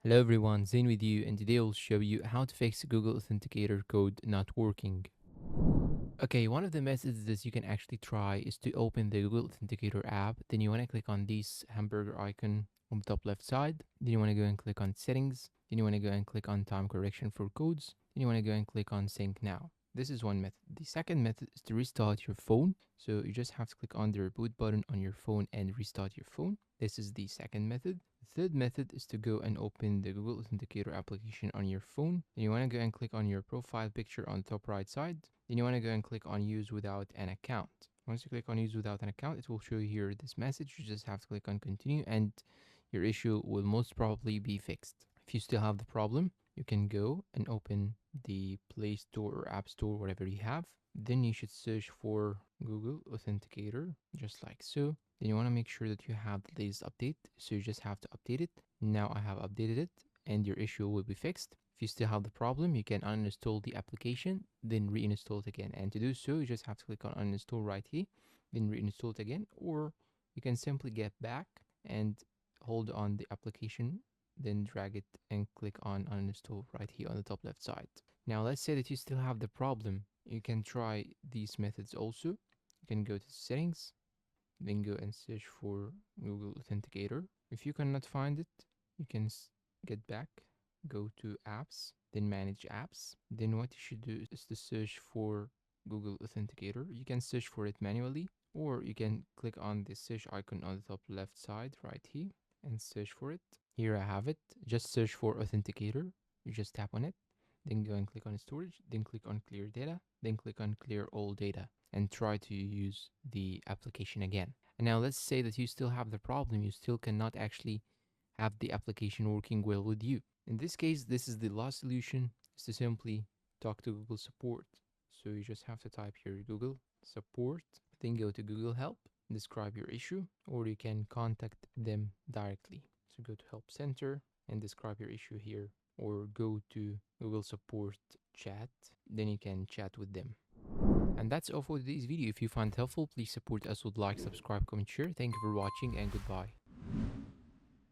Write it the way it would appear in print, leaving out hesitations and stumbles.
Hello everyone, Zain with you, and today I'll show you how to fix Google Authenticator code not working. Okay, one of the methods that you can actually try is to open the Google Authenticator app. Then you want to click on this hamburger icon on the top left side. Then you want to go and click on settings. Then you want to go and click on time correction for codes. Then you want to go and click on sync now. This is one method. The second method is to restart your phone. So you just have to click on the reboot button on your phone and restart your phone. This is the second method. The third method is to go and open the Google Authenticator application on your phone. Then you want to go and click on your profile picture on the top right side. Then you want to go and click on use without an account. Once you click on use without an account, it will show you here this message. You just have to click on continue and your issue will most probably be fixed. If you still have the problem, you can go and open the Play Store or App Store, whatever you have. Then you should search for Google Authenticator, just like so. Then you want to make sure that you have the latest update. So you just have to update it. Now I have updated it and your issue will be fixed. If you still have the problem, you can uninstall the application, then reinstall it again. And to do so, you just have to click on uninstall right here, then reinstall it again, or you can simply get back and hold on the application, then drag it and click on uninstall right here on the top left side. Now let's say that you still have the problem. You can try these methods also. You can go to settings, then go and search for Google Authenticator. If you cannot find it, you can get back, go to apps, then manage apps. Then what you should do is to search for Google Authenticator. You can search for it manually, or you can click on the search icon on the top left side right here and search for it. Here I have it. Just search for Authenticator. You just tap on it, then go and click on storage, then click on clear data, then click on clear all data and try to use the application again. And now let's say that you still have the problem, you still cannot actually have the application working well with you. In this case, this is the last solution, is to simply talk to Google support. So you just have to type here Google support, then go to Google help, describe your issue, or you can contact them directly. So go to help center and describe your issue here, or go to Google support chat, then you can chat with them. And that's all for today's video. If you found it helpful, please support us with like, subscribe, comment, share. Thank you for watching and goodbye.